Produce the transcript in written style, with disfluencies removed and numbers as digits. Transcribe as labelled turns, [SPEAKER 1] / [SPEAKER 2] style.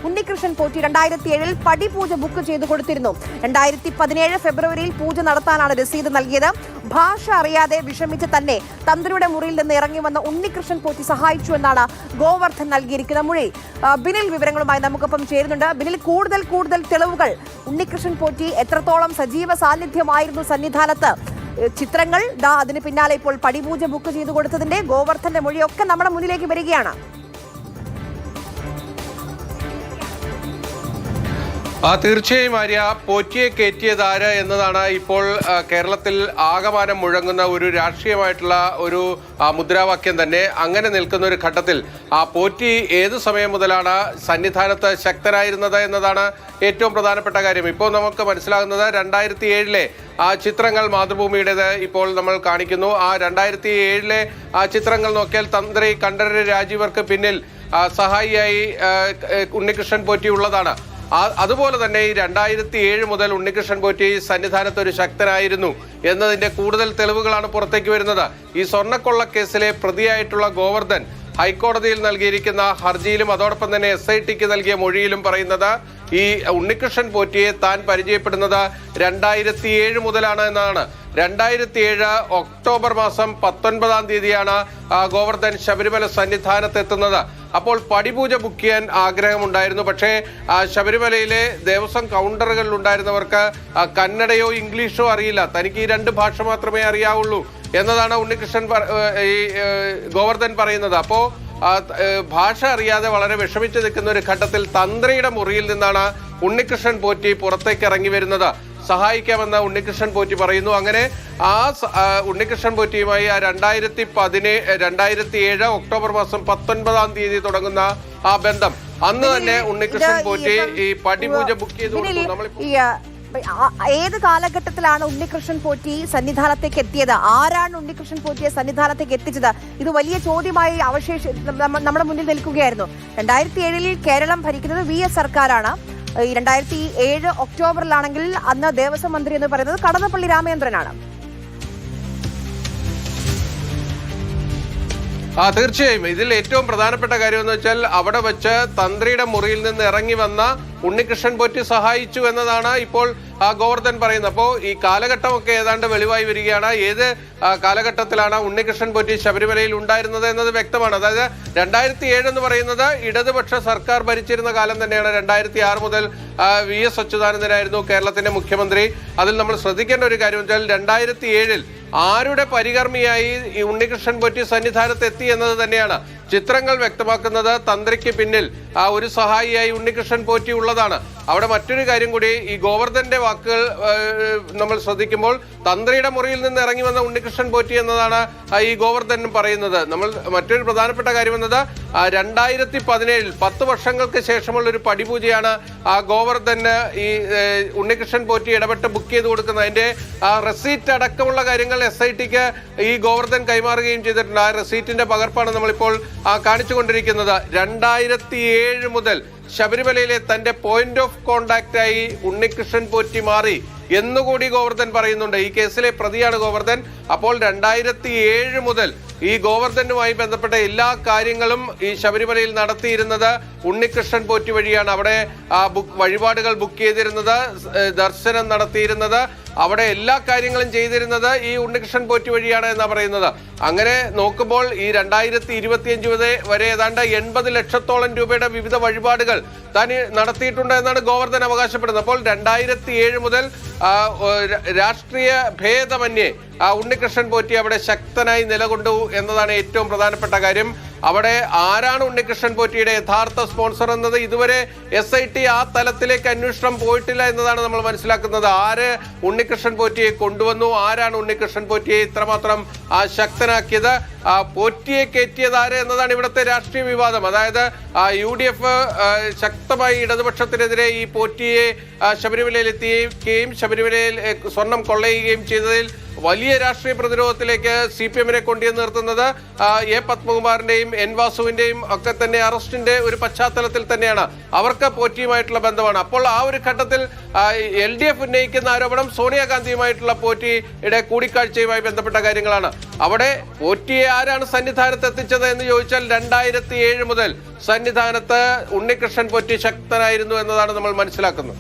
[SPEAKER 1] ഉണ്ണികൃഷ്ണൻ പോറ്റി 2007 പടിപൂജ book ചെയ്തു കൊടുത്തിരുന്നു. 2017 ഫെബ്രുവരിയിൽ പൂജ നടത്താനാണ് രസീത് നൽകിയത്. ഭാഷ അറിയാതെ വിഷമിച്ച് തന്നെ തന്ത്രിയുടെ മുറിയിൽ നിന്ന് ഇറങ്ങി വന്ന ഉണ്ണികൃഷ്ണൻ പോറ്റി സഹായിച്ചു എന്നാണ് ഗോവർദ്ധൻ നൽകിയിരിക്കുന്ന മൊഴി. ബിനിൽ വിവരങ്ങളുമായി നമുക്കൊപ്പം ചേരുന്നുണ്ട്. ബിനിൽ, കൂടുതൽ തെളിവുകൾ ഉണ്ണികൃഷ്ണൻ പോറ്റി എത്രത്തോളം സജീവ സാന്നിധ്യമായിരുന്നു സന്നിധാനത്ത്, ചിത്രങ്ങൾ അതിന് പിന്നാലെ ഇപ്പോൾ പടിപൂജ ബുക്ക് ചെയ്തു കൊടുത്തതിന്റെ ഗോവർദ്ധന്റെ മൊഴിയൊക്കെ നമ്മുടെ മുന്നിലേക്ക് വരികയാണ്.
[SPEAKER 2] തീർച്ചയായും ആര്യ, പോറ്റിയെ കയറ്റിയതാര് എന്നതാണ് ഇപ്പോൾ കേരളത്തിൽ ആകമാനം മുഴങ്ങുന്ന ഒരു രാഷ്ട്രീയമായിട്ടുള്ള ഒരു മുദ്രാവാക്യം തന്നെ. അങ്ങനെ നിൽക്കുന്ന ഒരു ഘട്ടത്തിൽ പോറ്റി ഏതു സമയം മുതലാണ് സന്നിധാനത്ത് ശക്തനായിരുന്നത് എന്നതാണ് ഏറ്റവും പ്രധാനപ്പെട്ട കാര്യം. ഇപ്പോൾ നമുക്ക് മനസ്സിലാകുന്നത് 2007 ചിത്രങ്ങൾ മാതൃഭൂമിയുടേത് ഇപ്പോൾ നമ്മൾ കാണിക്കുന്നു. ആ 2007 ചിത്രങ്ങൾ നോക്കിയാൽ തന്ത്രി കണ്ഠരര് രാജീവർക്ക് പിന്നിൽ സഹായിയായി ഉണ്ണികൃഷ്ണൻ പോറ്റി ഉള്ളതാണ്. അതുപോലെ തന്നെ ഈ 2007 മുതൽ ഉണ്ണികൃഷ്ണൻ പോറ്റി സന്നിധാനത്ത് ഒരു ശക്തനായിരുന്നു എന്നതിന്റെ കൂടുതൽ തെളിവുകളാണ് പുറത്തേക്ക് വരുന്നത്. ഈ സ്വർണ്ണക്കൊള്ള കേസിലെ പ്രതിയായിട്ടുള്ള ഗോവർദ്ധൻ ഹൈക്കോടതിയിൽ നൽകിയിരിക്കുന്ന ഹർജിയിലും അതോടൊപ്പം തന്നെ SITക്ക് നൽകിയ മൊഴിയിലും പറയുന്നത് ഈ ഉണ്ണികൃഷ്ണൻ പോറ്റിയെ താൻ പരിചയപ്പെടുന്നത് 2007 മുതലാണ് എന്നാണ്. 2007 ഒക്ടോബർ മാസം 19-ാം തീയതിയാണ് ഗോവർദ്ധൻ ശബരിമല സന്നിധാനത്ത് എത്തുന്നത്. അപ്പോൾ പടിപൂജ ബുക്ക് ചെയ്യാൻ ആഗ്രഹമുണ്ടായിരുന്നു. പക്ഷേ ശബരിമലയിലെ ദേവസ്വം കൗണ്ടറുകളിൽ ഉണ്ടായിരുന്നവർക്ക് കന്നഡയോ ഇംഗ്ലീഷോ അറിയില്ല, തനിക്ക് ഈ 2 ഭാഷ മാത്രമേ അറിയാവുള്ളൂ എന്നതാണ് ഉണ്ണികൃഷ്ണൻ ഗോവർദ്ധൻ പറയുന്നത്. അപ്പോൾ ഭാഷ അറിയാതെ വളരെ വിഷമിച്ച് നിൽക്കുന്ന ഒരു ഘട്ടത്തിൽ തന്ത്രിയുടെ മുറിയിൽ നിന്നാണ് ഉണ്ണികൃഷ്ണൻ പോറ്റി പുറത്തേക്ക് ഇറങ്ങി വരുന്നത്. സഹായിക്കാമെന്ന് ഉണ്ണികൃഷ്ണൻ പോറ്റി പറയുന്നു. അങ്ങനെ ഉണ്ണികൃഷ്ണൻ പോറ്റിയുമായി 2007 ഒക്ടോബർ മാസം 19-ാം തീയതി തുടങ്ങുന്ന ആ ബന്ധം, അന്ന് തന്നെ ഉണ്ണികൃഷ്ണൻ പോറ്റി ഈ പടിപൂജ ബുക്ക് ചെയ്തു കൊടുത്തു.
[SPEAKER 1] ഏത് കാലഘട്ടത്തിലാണ് ഉണ്ണികൃഷ്ണൻ പോറ്റി സന്നിധാനത്തേക്ക് എത്തിയത്? ആരാണ് ഉണ്ണികൃഷ്ണൻ പോറ്റിയെ സന്നിധാനത്തേക്ക് എത്തിച്ചത്? ഇത് വലിയ ചോദ്യമായി നമ്മുടെ മുന്നിൽ നിൽക്കുകയായിരുന്നു. 2007 കേരളം ഭരിക്കുന്നത് VS സർക്കാരാണ്. 2007 ഒക്ടോബറിലാണെങ്കിൽ അന്ന് ദേവസ്വം മന്ത്രി എന്ന് പറയുന്നത് കടന്നപ്പള്ളി രാമചന്ദ്രനാണ്.
[SPEAKER 2] തീർച്ചയായും ഇതിൽ ഏറ്റവും പ്രധാനപ്പെട്ട കാര്യം എന്ന് വെച്ചാൽ അവിടെ വെച്ച് തന്ത്രിയുടെ മുറിയിൽ നിന്ന് ഇറങ്ങി വന്ന ഉണ്ണികൃഷ്ണൻ പോറ്റി സഹായിച്ചു എന്നതാണ് ഇപ്പോൾ ഗോവർദ്ധൻ പറയുന്നത്. അപ്പോൾ ഈ കാലഘട്ടമൊക്കെ ഏതാണ്ട് വെളിവായി വരികയാണ്. ഏത് കാലഘട്ടത്തിലാണ് ഉണ്ണികൃഷ്ണൻ പോറ്റി ശബരിമലയിൽ ഉണ്ടായിരുന്നത് എന്നത് വ്യക്തമാണ്. അതായത് 2007 എന്ന് പറയുന്നത് ഇടതുപക്ഷ സർക്കാർ ഭരിച്ചിരുന്ന കാലം തന്നെയാണ്. 2006 മുതൽ VS അച്യുതാനന്ദനായിരുന്നു കേരളത്തിന്റെ മുഖ്യമന്ത്രി. അതിൽ നമ്മൾ ശ്രദ്ധിക്കേണ്ട ഒരു കാര്യം വെച്ചാൽ 2007 ആരുടെ പരികർമ്മിയായി ഈ ഉണ്ണികൃഷ്ണൻ പോറ്റി സന്നിധാനത്ത് എത്തി എന്നത് തന്നെയാണ് ചിത്രങ്ങൾ വ്യക്തമാക്കുന്നത്. തന്ത്രിക്ക് പിന്നിൽ ഒരു സഹായിയായി ഉണ്ണികൃഷ്ണൻ പോറ്റി ഉള്ളതാണ്. അവിടെ മറ്റൊരു കാര്യം കൂടി, ഈ ഗോവർദ്ധന്റെ വാക്കുകൾ നമ്മൾ ശ്രദ്ധിക്കുമ്പോൾ തന്ത്രിയുടെ മുറിയിൽ നിന്ന് ഇറങ്ങി വന്ന ഉണ്ണികൃഷ്ണൻ പോറ്റി എന്നതാണ് ഈ ഗോവർദ്ധനും പറയുന്നത്. നമ്മൾ മറ്റൊരു പ്രധാനപ്പെട്ട കാര്യം എന്നത് 2017 10 വർഷങ്ങൾക്ക് ശേഷമുള്ള ഒരു പടിപൂജയാണ് ഗോവർദ്ധന് ഈ ഉണ്ണികൃഷ്ണൻ പോറ്റി ഇടപെട്ട് ബുക്ക് ചെയ്ത് കൊടുക്കുന്നത്. അതിന്റെ റെസീറ്റ് അടക്കമുള്ള കാര്യങ്ങൾ SITക്ക് ഈ ഗോവർദ്ധൻ കൈമാറുകയും ചെയ്തിട്ടുണ്ട്. ആ റെസീറ്റിന്റെ പകർപ്പാണ് നമ്മളിപ്പോൾ കാണിച്ചുകൊണ്ടിരിക്കുന്നത്. 2007 മുതൽ ശബരിമലയിലെ തന്റെ പോയിന്റ് ഓഫ് കോണ്ടാക്റ്റായി ഉണ്ണികൃഷ്ണൻ പോറ്റി മാറി എന്നുകൂടി ഗോവർദ്ധൻ പറയുന്നുണ്ട്. ഈ കേസിലെ പ്രതിയാണ് ഗോവർദ്ധൻ. അപ്പോൾ 2007 മുതൽ ഈ ഗോവർദ്ധനുമായി ബന്ധപ്പെട്ട എല്ലാ കാര്യങ്ങളും ഈ ശബരിമലയിൽ നടത്തിയിരുന്നത് ഉണ്ണികൃഷ്ണൻ പോറ്റി വഴിയാണ്. അവിടെ വഴിപാടുകൾ ബുക്ക് ചെയ്തിരുന്നത്, ദർശനം നടത്തിയിരുന്നത്, അവിടെ എല്ലാ കാര്യങ്ങളും ചെയ്തിരുന്നത് ഈ ഉണ്ണികൃഷ്ണൻ പോറ്റി വഴിയാണ് എന്നാ പറയുന്നത്. അങ്ങനെ നോക്കുമ്പോൾ ഈ 2025 വരെ ഏതാണ്ട് 80 ലക്ഷത്തോളം രൂപയുടെ വിവിധ വഴിപാടുകൾ താൻ നടത്തിയിട്ടുണ്ട് എന്നാണ് ഗോവർദ്ധൻ അവകാശപ്പെടുന്നത്. അപ്പോൾ 2007 മുതൽ രാഷ്ട്രീയ ഭേദമന്യേ ഉണ്ണികൃഷ്ണൻ പോറ്റി അവിടെ ശക്തനായി നിലകൊണ്ടു എന്നതാണ് ഏറ്റവും പ്രധാനപ്പെട്ട കാര്യം. അവിടെ ആരാണ് ഉണ്ണികൃഷ്ണൻ പോറ്റിയുടെ യഥാർത്ഥ സ്പോൺസർ എന്നത് ഇതുവരെ SIT ആ തലത്തിലേക്ക് അന്വേഷണം പോയിട്ടില്ല എന്നതാണ് നമ്മൾ മനസ്സിലാക്കുന്നത്. ആര് ഉണ്ണികൃഷ്ണൻ പോറ്റിയെ കൊണ്ടുവന്നു, ആരാണ് ഉണ്ണികൃഷ്ണൻ പോറ്റിയെ ഇത്രമാത്രം ശക്തനാക്കിയത്, പോറ്റിയെ കയറ്റിയത് ആര് എന്നതാണ് ഇവിടുത്തെ രാഷ്ട്രീയ വിവാദം. അതായത് UDF ശക്തമായി ഇടതുപക്ഷത്തിനെതിരെ ഈ പോറ്റിയെ ശബരിമലയിൽ എത്തിക്കുകയും ശബരിമലയിൽ സ്വർണം കൊള്ളയുകയും ചെയ്തതിൽ വലിയ രാഷ്ട്രീയ പ്രതിരോധത്തിലേക്ക് CPM-നെ കൊണ്ടുവന്ന് നിർത്തുന്നത് എ പത്മകുമാറിന്റെയും എൻ വാസുവിന്റെയും ഒക്കെ തന്നെ അറസ്റ്റിന്റെ ഒരു പശ്ചാത്തലത്തിൽ തന്നെയാണ്. അവർക്ക് പോറ്റിയുമായിട്ടുള്ള ബന്ധമാണ്. അപ്പോൾ ആ ഒരു ഘട്ടത്തിൽ LDF ഉന്നയിക്കുന്ന ആരോപണം സോണിയാഗാന്ധിയുമായിട്ടുള്ള പോറ്റിയുടെ കൂടിക്കാഴ്ചയുമായി ബന്ധപ്പെട്ട കാര്യങ്ങളാണ്. അവിടെ പോറ്റിയെ ആരാണ് സന്നിധാനത്ത് എത്തിച്ചത് എന്ന് ചോദിച്ചാൽ 2007 മുതൽ സന്നിധാനത്ത് ഉണ്ണികൃഷ്ണൻ പോറ്റി ശക്തനായിരുന്നു എന്നതാണ് നമ്മൾ മനസ്സിലാക്കുന്നത്.